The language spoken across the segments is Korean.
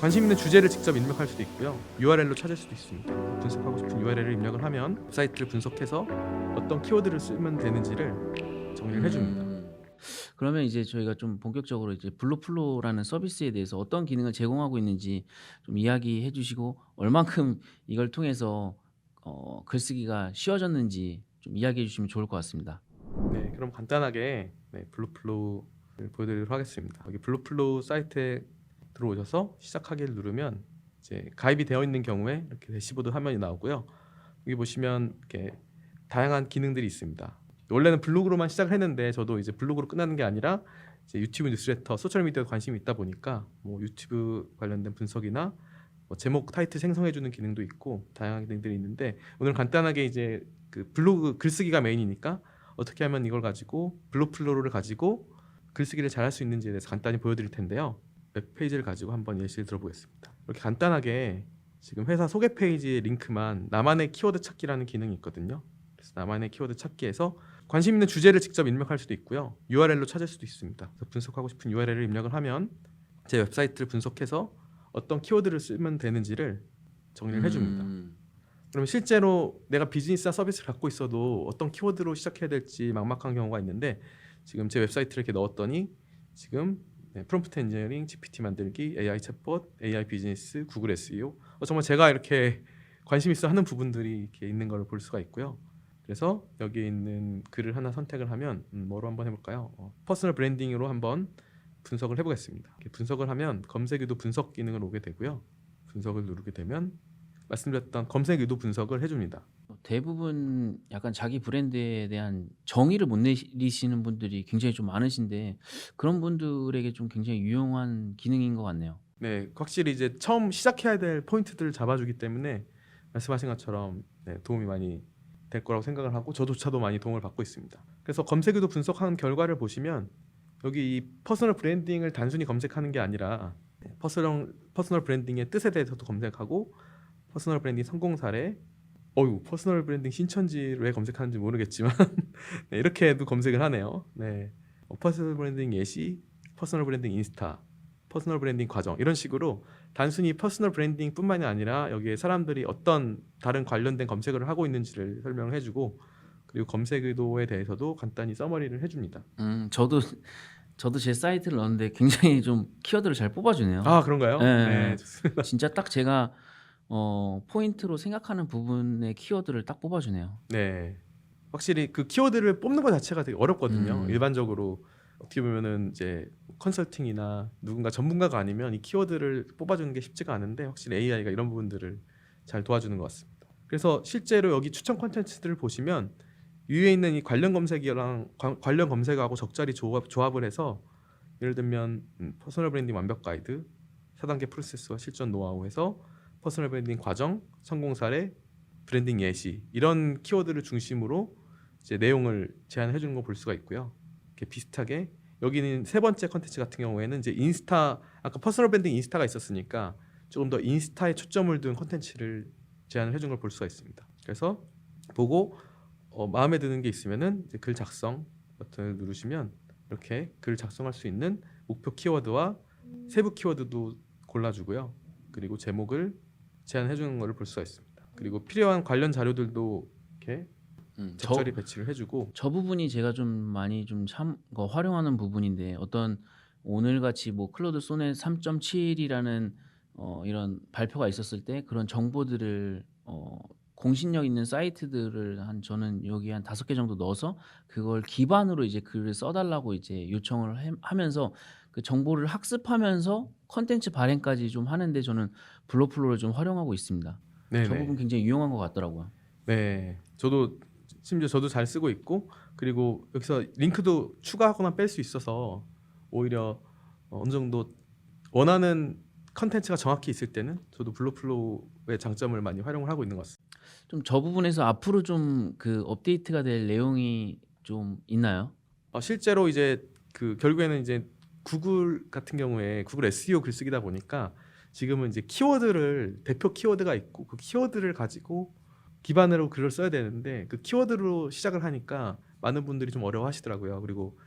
관심 있는 주제를 직접 입력할 수도 있고요. URL로 찾을 수도 있습니다. 분석하고 싶은 URL을 입력을 하면 사이트를 분석해서 어떤 키워드를 쓰면 되는지를 정리를 해줍니다. 그러면 이제 저희가 좀 본격적으로 이제 블루플로우라는 서비스에 대해서 어떤 기능을 제공하고 있는지 좀 이야기해 주시고 얼만큼 이걸 통해서 글쓰기가 쉬워졌는지 좀 이야기해 주시면 좋을 것 같습니다. 네, 그럼 간단하게 블루플로우를 보여드리도록 하겠습니다. 여기 블루플로우 사이트에 들어오셔서 시작하기를 누르면 이제 가입이 되어 있는 경우에 이렇게 대시보드 화면이 나오고요. 여기 보시면 이렇게 다양한 기능들이 있습니다. 원래는 블로그로만 시작을 했는데 저도 이제 블로그로 끝나는 게 아니라 이제 유튜브 뉴스레터, 소셜 미디어에 관심이 있다 보니까 뭐 유튜브 관련된 분석이나 뭐 제목 타이틀 생성해주는 기능도 있고 다양한 기능들이 있는데 오늘 간단하게 이제 그 블로그 글쓰기가 메인이니까 어떻게 하면 이걸 가지고 블루플로우를 가지고 글쓰기를 잘할 수 있는지에 대해서 간단히 보여드릴 텐데요. 웹페이지를 가지고 한번 예시를 들어보겠습니다. 이렇게 간단하게 지금 회사 소개 페이지의 링크만 나만의 키워드 찾기라는 기능이 있거든요. 그래서 나만의 키워드 찾기에서 관심 있는 주제를 직접 입력할 수도 있고요. URL로 찾을 수도 있습니다. 그래서 분석하고 싶은 URL을 입력을 하면 제 웹사이트를 분석해서 어떤 키워드를 쓰면 되는지를 정리를 해줍니다. 그러면 실제로 내가 비즈니스나 서비스를 갖고 있어도 어떤 키워드로 시작해야 될지 막막한 경우가 있는데 지금 제 웹사이트를 이렇게 넣었더니 지금 프롬프트 엔지니어링, GPT 만들기, AI 챗봇, AI 비즈니스, 구글 SEO 정말 제가 이렇게 관심 있어 하는 부분들이 이렇게 있는 걸 볼 수가 있고요. 그래서 여기에 있는 글을 하나 선택을 하면 뭐로 한번 해볼까요? 퍼스널 브랜딩으로 한번 분석을 해보겠습니다. 이렇게 분석을 하면 검색 의도 분석 기능을 오게 되고요. 분석을 누르게 되면 말씀드렸던 검색 의도 분석을 해줍니다. 대부분 약간 자기 브랜드에 대한 정의를 못 내리시는 분들이 굉장히 좀 많으신데 그런 분들에게 좀 굉장히 유용한 기능인 것 같네요. 네, 확실히 이제 처음 시작해야 될 포인트들을 잡아주기 때문에 말씀하신 것처럼 도움이 많이 될 거라고 생각을 하고 저조차도 많이 도움을 받고 있습니다. 그래서 검색 의도 분석한 결과를 보시면 여기 이 퍼스널 브랜딩을 단순히 검색하는 게 아니라 퍼스널 브랜딩의 뜻에 대해서도 검색하고 퍼스널 브랜딩 성공 사례, 퍼스널 브랜딩 신천지를 왜 검색하는지 모르겠지만 네, 이렇게도 검색을 하네요. 네, 퍼스널 브랜딩 예시, 퍼스널 브랜딩 인스타, 퍼스널 브랜딩 과정 이런 식으로 단순히 퍼스널 브랜딩뿐만이 아니라 여기에 사람들이 어떤 다른 관련된 검색을 하고 있는지를 설명을 해주고 그리고 검색 의도에 대해서도 간단히 서머리를 해줍니다. 저도 제 사이트를 넣었는데 굉장히 좀 키워드를 잘 뽑아주네요. 아, 그런가요? 네, 예. 좋습니다. 진짜 딱 제가 포인트로 생각하는 부분의 키워드를 딱 뽑아주네요. 네, 확실히 그 키워드를 뽑는 것 자체가 되게 어렵거든요. 음. 일반적으로 어떻게 보면은 이제 컨설팅이나 누군가 전문가가 아니면 이 키워드를 뽑아주는 게 쉽지가 않은데 확실히 AI가 이런 부분들을 잘 도와주는 것 같습니다. 그래서 실제로 여기 추천 콘텐츠들을 보시면 위에 있는 이 관련 검색이랑 관련 검색하고 적절히 조합을 해서 예를 들면 퍼스널 브랜딩 완벽 가이드, 4단계 프로세스와 실전 노하우 해서 퍼스널 브랜딩 과정, 성공 사례, 브랜딩 예시 이런 키워드를 중심으로 이제 내용을 제안해 주는 거 볼 수가 있고요. 이렇게 비슷하게 여기는 세 번째 컨텐츠 같은 경우에는 이제 인스타 아까 퍼스널 브랜딩 인스타가 있었으니까 조금 더 인스타에 초점을 둔 컨텐츠를 제안을 해준 걸 볼 수가 있습니다. 그래서 보고 마음에 드는 게 있으면은 이제 글 작성 버튼을 누르시면 이렇게 글 작성할 수 있는 목표 키워드와 세부 키워드도 골라주고요. 그리고 제목을 제안해 주는 것을 볼 수가 있습니다. 그리고 필요한 관련 자료들도 이렇게 적절히 배치를 해주고 저 부분이 제가 좀 많이 좀 활용하는 부분인데 어떤 오늘같이 뭐 클로드 소넷 3.7이라는 이런 발표가 있었을 때 그런 정보들을 공신력 있는 사이트들을 저는 여기 한 5개 정도 넣어서 그걸 기반으로 이제 글을 써 달라고 이제 요청을 하면서 그 정보를 학습하면서 컨텐츠 발행까지 좀 하는데 저는 블로플로를 좀 활용하고 있습니다. 저 부분 네네. 굉장히 유용한 것 같더라고요. 네, 저도 심지어 저도 잘 쓰고 있고 그리고 여기서 링크도 추가하거나 뺄 수 있어서 오히려 어느 정도 원하는 컨텐츠가 정확히 있을 때는 저도 블루플로우의 장점을 많이 활용을 하고 있는 것 같습니다. 좀 저 부분에서 앞으로 좀 그 업데이트가 될 내용이 좀 있나요? 실제로 이제 그 결국에는 이제 구글 같은 경우에 구글 SEO 글쓰기다 보니까 지금은 이제 키워드를 대표 키워드가 있고 그 키워드를 가지고 기반으로 글을 써야 되는데 그 키워드로 시작을 하니까 많은 분들이 좀 어려워하시더라고요. 그리고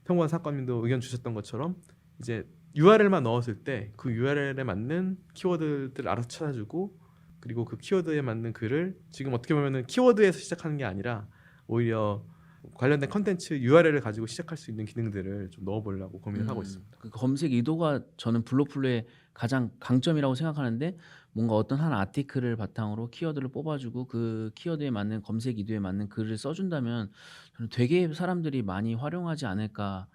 평범한 사건님도 의견 주셨던 것처럼 이제 URL만 넣었을 때 그 URL에 맞는 키워드들을 알아서 찾아주고 그리고 그 키워드에 맞는 글을 지금 어떻게 보면은 키워드에서 시작하는 게 아니라 오히려 관련된 컨텐츠 URL을 가지고 시작할 수 있는 기능들을 좀 넣어보려고 고민을 하고 있습니다. 그 검색 의도가 저는 블로플로의 가장 강점이라고 생각하는데 뭔가 어떤 한 아티클을 바탕으로 키워드를 뽑아주고 그 키워드에 맞는 검색 의도에 맞는 글을 써준다면 저는 되게 사람들이 많이 활용하지 않을까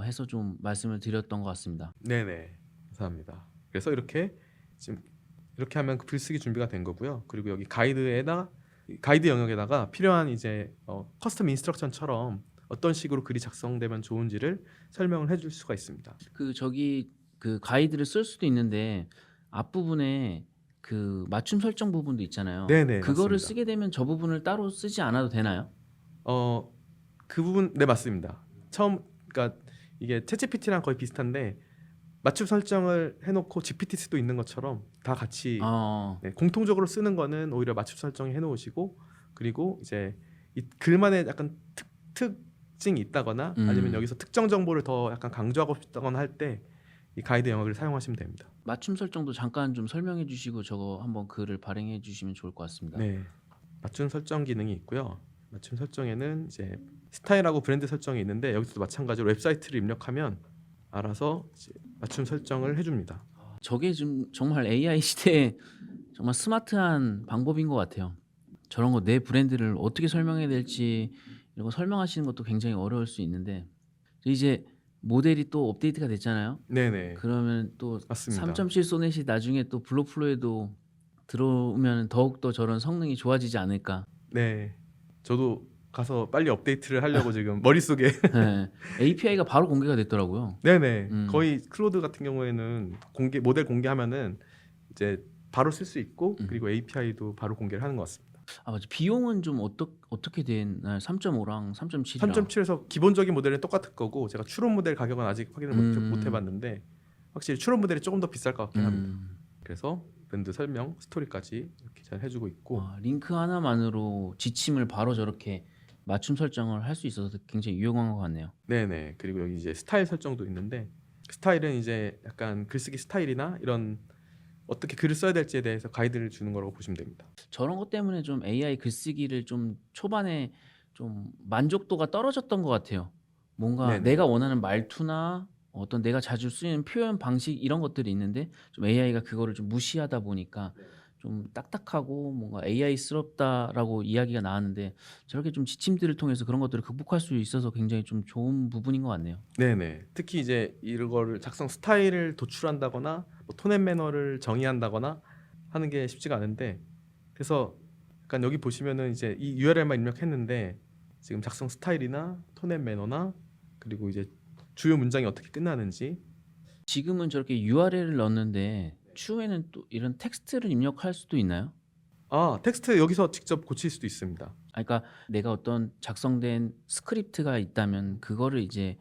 해서 좀 말씀을 드렸던 것 같습니다. 네네, 감사합니다. 그래서 이렇게 지금 이렇게 하면 그 글쓰기 준비가 된 거고요. 그리고 여기 가이드 영역에다가 필요한 이제 커스텀 인스트럭션처럼 어떤 식으로 글이 작성되면 좋은지를 설명을 해줄 수가 있습니다. 그 저기 그 가이드를 쓸 수도 있는데 앞부분에 그 맞춤 설정 부분도 있잖아요. 네네, 그거를 맞습니다. 쓰게 되면 저 부분을 따로 쓰지 않아도 되나요? 그 부분 네 맞습니다. 그러니까 이게 챗GPT랑 거의 비슷한데 맞춤 설정을 해놓고 GPT도 있는 것처럼 다 같이 어, 네, 공통적으로 쓰는 거는 오히려 맞춤 설정해 놓으시고 그리고 이제 이 글만의 약간 특징이 있다거나 아니면 여기서 특정 정보를 더 약간 강조하고 싶다거나 할 때 이 가이드 영역을 사용하시면 됩니다. 맞춤 설정도 잠깐 좀 설명해 주시고 저거 한번 글을 발행해 주시면 좋을 것 같습니다. 네, 맞춤 설정 기능이 있고요. 맞춤 설정에는 이제 스타일하고 브랜드 설정이 있는데 여기서도 마찬가지로 웹사이트를 입력하면 알아서 이제 맞춤 설정을 해줍니다. 저게 지금 정말 AI 시대에 정말 스마트한 방법인 것 같아요. 저런 거 내 브랜드를 어떻게 설명해야 될지 이런 거 설명하시는 것도 굉장히 어려울 수 있는데 이제 모델이 또 업데이트가 됐잖아요. 네네, 그러면 또 맞습니다. 3.7 소넷이 나중에 또 블록플로에도 들어오면 더욱더 저런 성능이 좋아지지 않을까. 네, 저도 가서 빨리 업데이트를 하려고 지금 머릿속에 네. API가 바로 공개가 됐더라고요. 네네, 음. 거의 클로드 같은 경우에는 모델 공개하면은 이제 바로 쓸 수 있고 그리고 API도 바로 공개를 하는 것 같습니다. 아 맞아. 비용은 좀 어떻게 되나요? 3.5랑 3.7이랑. 3.7에서 기본적인 모델은 똑같을 거고 제가 추론 모델 가격은 아직 확인을 못 해봤는데 확실히 추론 모델이 조금 더 비쌀 것 같긴 합니다. 그래서 브랜드 설명, 스토리까지 이렇게 잘 해주고 있고 링크 하나만으로 지침을 바로 저렇게 맞춤 설정을 할 수 있어서 굉장히 유용한 것 같네요. 네네, 그리고 여기 이제 스타일 설정도 있는데 스타일은 이제 약간 글쓰기 스타일이나 이런 어떻게 글을 써야 될지에 대해서 가이드를 주는 거라고 보시면 됩니다. 저런 것 때문에 좀 AI 글쓰기를 좀 초반에 좀 만족도가 떨어졌던 것 같아요. 뭔가 네네. 내가 원하는 말투나 어떤 내가 자주 쓰는 표현 방식 이런 것들이 있는데 좀 AI가 그거를 좀 무시하다 보니까 좀 딱딱하고 뭔가 AI스럽다라고 이야기가 나왔는데 저렇게 좀 지침들을 통해서 그런 것들을 극복할 수 있어서 굉장히 좀 좋은 부분인 것 같네요. 네네. 특히 이제 이거를 작성 스타일을 도출한다거나 뭐 톤앤 매너를 정의한다거나 하는 게 쉽지가 않은데 그래서 약간 여기 보시면은 이제 이 URL만 입력했는데 지금 작성 스타일이나 톤앤 매너나 그리고 이제 주요 문장이 어떻게 끝나는지 지금은 저렇게 URL을 넣는데 추후에는 또 이런 텍스트를 입력할 수도 있나요? 텍스트 여기서 직접 고칠 수도 있습니다. 그러니까 내가 어떤 작성된 스크립트가 있다면 그거를 이제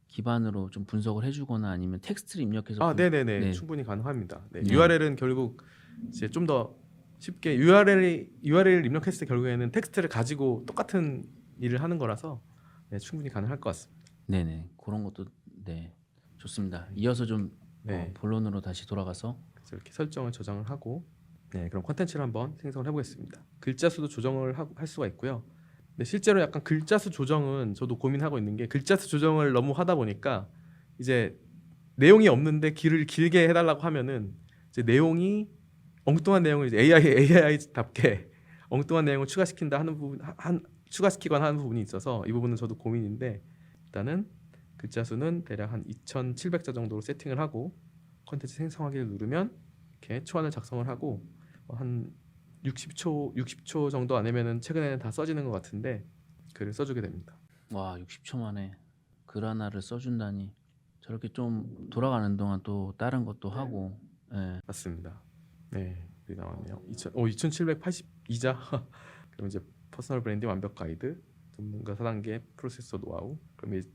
기반으로 좀 분석을 해주거나 아니면 텍스트를 입력해서 네네네. 네. 충분히 가능합니다. 네, 네. URL은 결국 이제 좀 더 쉽게 URL을 입력했을 때 결국에는 텍스트를 가지고 똑같은 일을 하는 거라서 네, 충분히 가능할 것 같습니다. 네네 그런 것도 네 좋습니다. 이어서 좀 네. 본론으로 다시 돌아가서 그래서 이렇게 설정을 저장을 하고 네, 그럼 컨텐츠를 한번 생성을 해보겠습니다. 글자 수도 조정을 할 수가 있고요. 근데 실제로 약간 글자 수 조정은 저도 고민하고 있는 게 글자 수 조정을 너무 하다 보니까 이제 내용이 없는데 글을 길게 해달라고 하면은 이제 내용이 엉뚱한 내용을 이제 AI답게 엉뚱한 내용을 추가시킨다 하는 부분 추가시키거나 하는 부분이 있어서 이 부분은 저도 고민인데 일단은 글자 수는 대략 한 2,700자 정도로 세팅을 하고 컨텐츠 생성하기를 누르면 이렇게 초안을 작성을 하고 한 60초 정도 아니면은 최근에는 다 써지는 것 같은데 글을 써주게 됩니다. 와 60초 만에 글 하나를 써준다니 저렇게 좀 돌아가는 동안 또 다른 것도 하고 네. 맞습니다. 네, 여기 나왔네요. 2,782자. 그럼 이제 퍼스널 브랜딩 완벽 가이드, 전문가 4단계 프로세서 노하우. 그럼 이제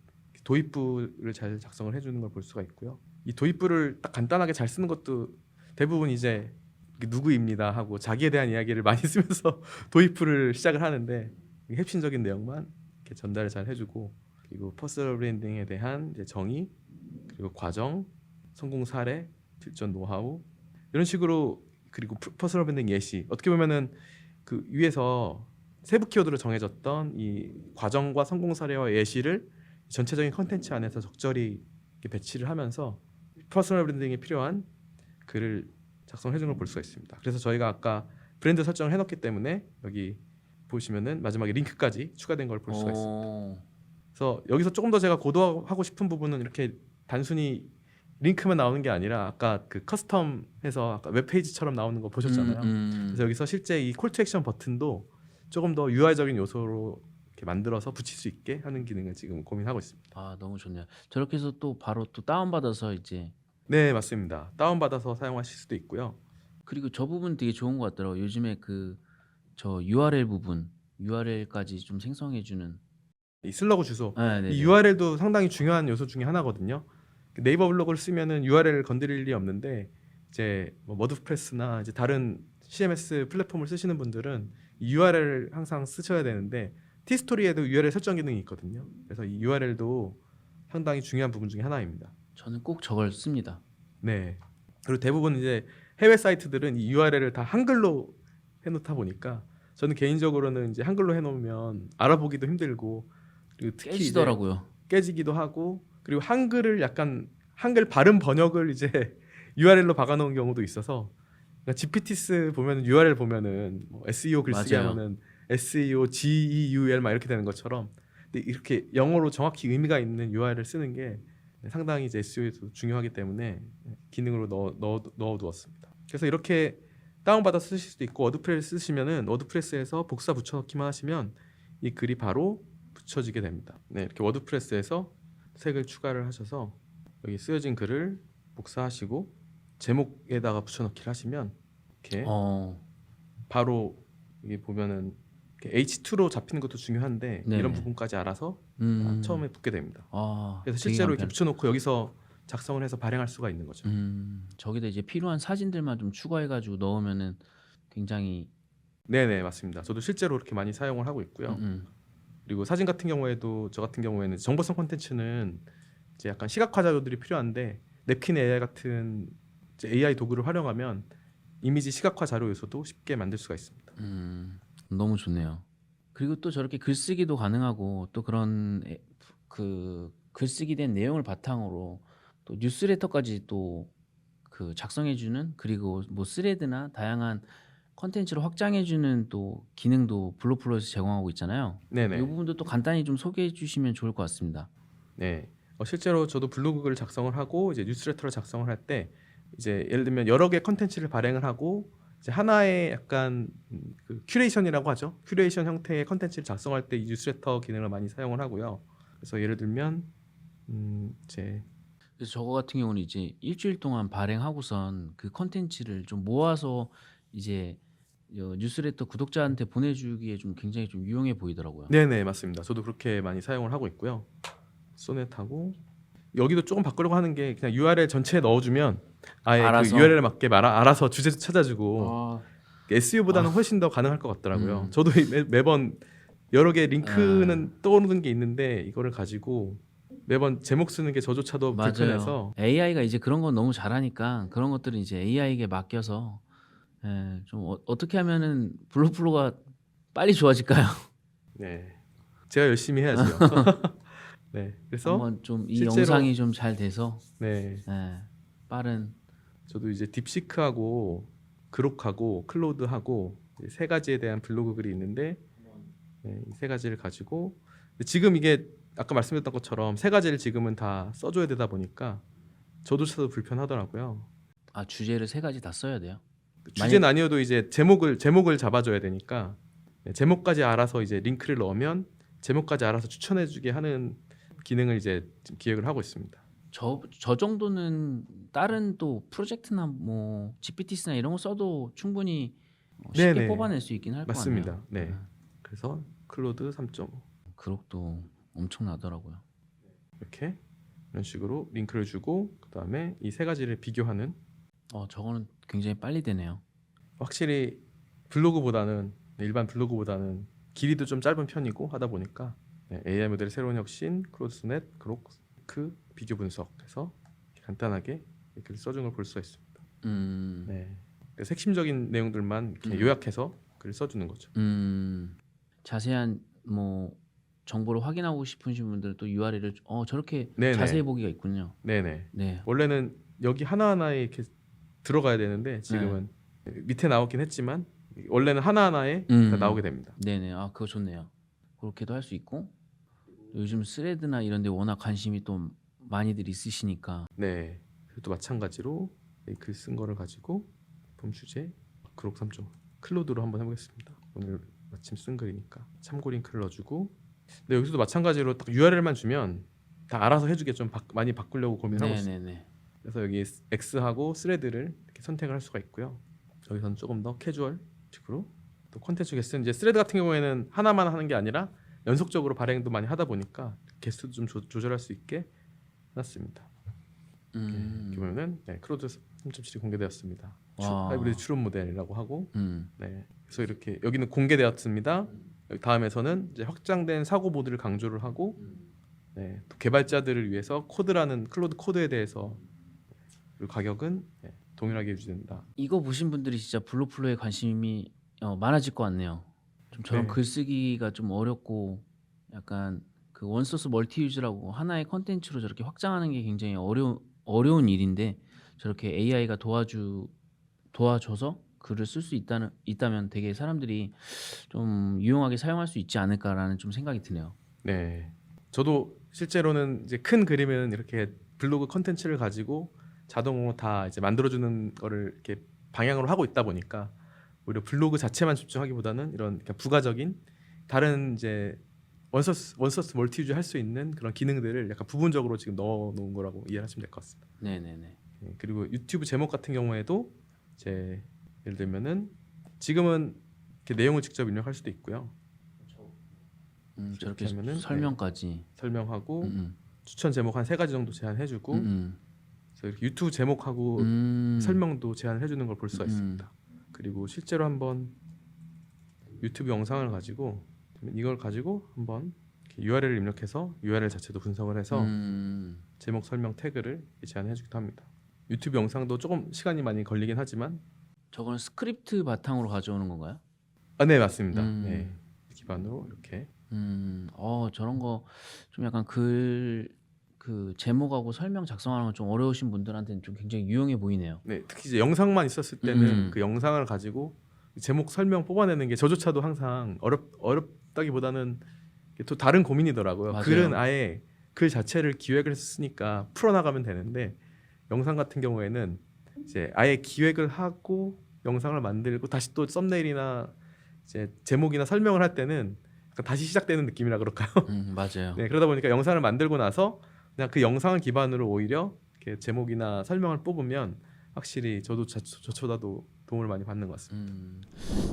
도입부를 잘 작성을 해주는 걸 볼 수가 있고요. 이 도입부를 딱 간단하게 잘 쓰는 것도 대부분 이제 누구입니다 하고 자기에 대한 이야기를 많이 쓰면서 도입부를 시작을 하는데 핵심적인 내용만 이렇게 전달을 잘 해주고 그리고 퍼스널 브랜딩에 대한 이제 정의 그리고 과정 성공 사례, 실전 노하우 이런 식으로 그리고 퍼스널 브랜딩 예시 어떻게 보면은 그 위에서 세부 키워드로 정해졌던 이 과정과 성공 사례와 예시를 전체적인 컨텐츠 안에서 적절히 이렇게 배치를 하면서 퍼스널 브랜딩에 필요한 글을 작성해 주는 걸 볼 수가 있습니다. 그래서 저희가 아까 브랜드 설정을 해놓기 때문에 여기 보시면은 마지막에 링크까지 추가된 걸 볼 수가 있습니다. 어. 그래서 여기서 조금 더 제가 고도하고 싶은 부분은 이렇게 단순히 링크만 나오는 게 아니라 아까 그 커스텀해서 아까 웹페이지처럼 나오는 거 보셨잖아요. 그래서 여기서 실제 이 콜투 액션 버튼도 조금 더 UI적인 요소로 이렇게 만들어서 붙일 수 있게 하는 기능을 지금 고민하고 있습니다. 아, 너무 좋네요. 저렇게 해서 또 바로 또 다운받아서 이제 네, 맞습니다. 다운받아서 사용하실 수도 있고요. 그리고 저 부분 되게 좋은 것 같더라고요. 요즘에 그 저 URL 부분, URL까지 좀 생성해 주는. 이 슬러그 주소, 네, 이 네네. URL도 상당히 중요한 요소 중에 하나거든요. 네이버 블로그를 쓰면은 URL을 건드릴 일이 없는데 이제 뭐 워드프레스나 이제 다른 CMS 플랫폼을 쓰시는 분들은 이 URL을 항상 쓰셔야 되는데 티스토리에도 URL 설정 기능이 있거든요. 그래서 이 URL도 상당히 중요한 부분 중에 하나입니다. 저는 꼭 저걸 씁니다. 네. 그리고 대부분 이제 해외 사이트들은 이 URL을 다 한글로 해놓다 보니까 저는 개인적으로는 이제 한글로 해놓으면 알아보기도 힘들고 그리고 특히 이제 깨지더라고요. 깨지기도 하고 그리고 한글을 약간 한글 발음 번역을 이제 URL로 박아놓은 경우도 있어서 그러니까 GPTs 보면 URL 보면은 뭐 SEO 글쓰기 맞아요. 하면은 SEO GEUL 막 이렇게 되는 것처럼 근데 이렇게 영어로 정확히 의미가 있는 URL을 쓰는 게 상당히 이제 SEO에도 중요하기 때문에 기능으로 넣어두었습니다. 그래서 이렇게 다운받아 쓰실 수도 있고 워드프레스 쓰시면은 워드프레스에서 복사 붙여넣기만 하시면 이 글이 바로 붙여지게 됩니다. 네, 이렇게 워드프레스에서 색을 추가를 하셔서 여기 쓰여진 글을 복사하시고 제목에다가 붙여넣기를 하시면 이렇게 어, 바로 여기 보면은 이렇게 H2로 잡히는 것도 중요한데 이런 네네. 부분까지 알아서 음, 처음에 붙게 됩니다. 아, 그래서 되게 실제로 이렇게 간편. 붙여놓고 여기서 작성을 해서 발행할 수가 있는 거죠. 저기다 이제 필요한 사진들만 좀 추가해가지고 넣으면은 굉장히. 네네, 맞습니다. 저도 실제로 그렇게 많이 사용을 하고 음, 있고요. 음. 그리고 사진 같은 경우에도 저 같은 경우에는 정보성 콘텐츠는 이제 약간 시각화 자료들이 필요한데 냅킨 AI 같은 이제 AI 도구를 활용하면 이미지 시각화 자료 요소도 쉽게 만들 수가 있습니다. 너무 좋네요. 그리고 또 저렇게 글쓰기도 가능하고 또 그런 그 글쓰기 된 내용을 바탕으로 또 뉴스레터까지 또 그 작성해주는, 그리고 뭐 스레드나 다양한 컨텐츠를 확장해주는 또 기능도 블로플러에서 제공하고 있잖아요. 이 네네. 부분도 또 간단히 좀 소개해 주시면 좋을 것 같습니다. 네. 실제로 저도 블로그를 작성을 하고 이제 뉴스레터를 작성을 할 때 이제 예를 들면 여러 개 컨텐츠를 발행을 하고 이제 하나의 약간 그 큐레이션이라고 하죠. 큐레이션 형태의 컨텐츠를 작성할 때 이 뉴스레터 기능을 많이 사용을 하고요. 그래서 예를 들면 이제 그래서 저거 같은 경우는 이제 일주일 동안 발행하고선 그 컨텐츠를 좀 모아서 이제 뉴스레터 구독자한테 보내주기에 좀 굉장히 좀 유용해 보이더라고요. 네네, 맞습니다. 저도 그렇게 많이 사용을 하고 있고요. 소넷하고 여기도 조금 바꾸려고 하는 게 그냥 URL 전체에 넣어주면 아예 그 알아서. URL에 맞게 알아서 주제 찾아주고 아, SEO보다는 아, 훨씬 더 가능할 것 같더라고요. 음, 저도 매번 여러 개 아, 링크는 떠오르는 게 있는데 이거를 가지고 매번 제목 쓰는 게 저조차도 맞아요. 불편해서 AI가 이제 그런 건 너무 잘하니까 그런 것들은 이제 AI에게 맡겨서, 예, 좀 어떻게 하면은 블로플로가 빨리 좋아질까요? 네, 제가 열심히 해야죠. 네, 그래서 한번 좀 이 실제로 영상이 좀 잘 돼서, 네, 예, 빠른. 저도 이제 딥시크하고 그록하고 클로드하고 이세 가지에 대한 블로그 글이 있는데 네, 이 세 가지를 가지고 근데 지금 이게 아까 말씀드렸던 것처럼 세 가지를 지금은 다 써줘야 되다 보니까 저조차도 불편하더라고요. 아, 주제를 세 가지 다 써야 돼요. 만약 주제는 아니어도 이제 제목을 잡아줘야 되니까 네, 제목까지 알아서 이제 링크를 넣으면 제목까지 알아서 추천해주게 하는 기능을 이제 지금 기획을 하고 있습니다. 저 정도는 다른 또 프로젝트나 뭐 GPT나 이런 거 써도 충분히 쉽게 네네, 뽑아낼 수 있긴 할 것 같네요. 맞습니다. 네, 그래서 클로드 3.5 그룹도 엄청나더라고요. 이렇게 이런 식으로 링크를 주고 그 다음에 이 세 가지를 비교하는 저거는 굉장히 빨리 되네요. 확실히 블로그보다는 일반 블로그보다는 길이도 좀 짧은 편이고 하다 보니까 네, AI 모델의 새로운 혁신, 크로스넷, 그로크 비교 분석해서 간단하게 글을 써준 걸 볼 수가 있습니다. 네. 그래서 핵심적인 내용들만 이렇게 요약해서 글을 써주는 거죠. 자세한 뭐 정보를 확인하고 싶으신 분들은 또 URL을 저렇게 네네. 자세히 보기가 있군요. 네네. 네. 원래는 여기 하나하나에 이렇게 들어가야 되는데 지금은 밑에 나오긴 했지만 원래는 하나하나에 다 나오게 됩니다. 네네. 아 그거 좋네요. 그렇게도 할 수 있고 요즘 스레드나 이런 데 워낙 관심이 또 많이들 있으시니까 네. 또 마찬가지로 글 쓴 거를 가지고 봄 주제 그록 3종 클로드로 한번 해보겠습니다. 오늘 마침 쓴 글이니까 참고 링크를 넣어주고 근데 여기서도 마찬가지로 딱 URL만 주면 다 알아서 해주게 좀 많이 바꾸려고 고민하고 있습니다. 네네네. 그래서 여기 X하고 스레드를 이렇게 선택을 할 수가 있고요. 여기서는 조금 더 캐주얼 식으로 또 콘텐츠 게스트는 이제 스레드 같은 경우에는 하나만 하는 게 아니라 연속적으로 발행도 많이 하다 보니까 게스트도 좀 조절할 수 있게 해놨습니다. 이렇게 보면은 클로드 3.7이 공개되었습니다. 와. 하이브리드 추론 모델이라고 하고 음. 그래서 이렇게 여기는 공개되었습니다. 여기 다음에서는 이제 확장된 사고 모드를 강조를 하고 또 개발자들을 위해서 코드라는 클로드 코드에 대해서 그리고 가격은 동일하게 유지된다. 이거 보신 분들이 진짜 블록플로에 관심이 많아질 것 같네요. 좀 저런 네. 글쓰기가 좀 어렵고 약간 그 원소스 멀티 유즈라고 하나의 컨텐츠로 저렇게 확장하는 게 굉장히 어려운 일인데 저렇게 AI가 도와줘서 글을 쓸 수 있다면 되게 사람들이 좀 유용하게 사용할 수 있지 않을까라는 좀 생각이 드네요. 네. 저도 실제로는 이제 큰 그림은 이렇게 블로그 컨텐츠를 가지고 자동으로 다 이제 만들어주는 거를 이렇게 방향으로 하고 있다 보니까 오히려 블로그 자체만 집중하기보다는 이런 그냥 부가적인 다른 이제 원소스 멀티 유즈 할 수 있는 그런 기능들을 약간 부분적으로 지금 넣어놓은 거라고 이해하시면 될 것 같습니다. 네네네. 그리고 유튜브 제목 같은 경우에도 이제 예를 들면은 지금은 이렇게 내용을 직접 입력할 수도 있고요. 저렇게 하면은, 설명까지. 설명하고 추천 제목 한 3가지 정도 제한해주고 그래서 이렇게 유튜브 제목하고 설명도 제한을 해주는 걸 볼 수가 있습니다. 그리고 실제로 한번 유튜브 영상을 가지고 이걸 가지고 한번 URL을 입력해서 URL 자체도 분석을 해서 제목 설명 태그를 제한해주기도 합니다. 유튜브 영상도 조금 시간이 많이 걸리긴 하지만 저거는 스크립트 바탕으로 가져오는 건가요? 네 맞습니다. 네, 기반으로 이렇게 저런 거 좀 약간 그 제목하고 설명 작성하는 건 좀 어려우신 분들한테는 좀 굉장히 유용해 보이네요. 네, 특히 이제 영상만 있었을 때는 그 영상을 가지고 제목 설명 뽑아내는 게 저조차도 항상 어렵다기보다는 또 다른 고민이더라고요. 맞아요. 글은 아예 글 자체를 기획을 했으니까 풀어나가면 되는데 영상 같은 경우에는 이제 아예 기획을 하고 영상을 만들고 다시 또 썸네일이나 이제 제목이나 설명을 할 때는 약간 다시 시작되는 느낌이라 그럴까요? 맞아요. 네, 그러다 보니까 영상을 만들고 나서 그냥 그 영상을 기반으로 오히려 이렇게 제목이나 설명을 뽑으면 확실히 저보다도 도움을 많이 받는 것 같습니다.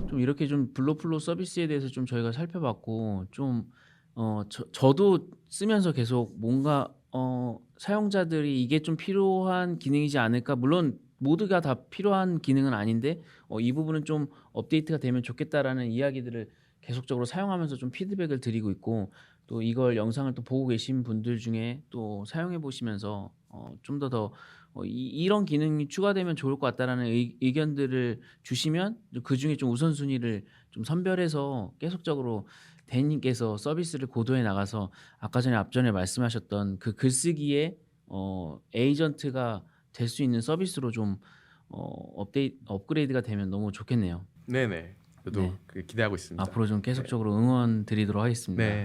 좀 이렇게 좀 블록플로우 서비스에 대해서 좀 저희가 살펴봤고 좀 저도 쓰면서 계속 뭔가 사용자들이 이게 좀 필요한 기능이지 않을까. 물론 모두가 다 필요한 기능은 아닌데 이 부분은 좀 업데이트가 되면 좋겠다라는 이야기들을 계속적으로 사용하면서 좀 피드백을 드리고 있고 또 이걸 영상을 또 보고 계신 분들 중에 또 사용해 보시면서 좀 더 이런 기능이 추가되면 좋을 것 같다라는 의견들을 주시면 그 중에 좀 우선순위를 좀 선별해서 계속적으로 대님께서 서비스를 고도해 나가서 아까 전에 앞전에 말씀하셨던 그 글쓰기의 에이전트가 될 수 있는 서비스로 좀 업그레이드가 되면 너무 좋겠네요. 네네. 저도 네. 기대하고 있습니다. 앞으로 좀 계속적으로 응원 드리도록 하겠습니다. 네.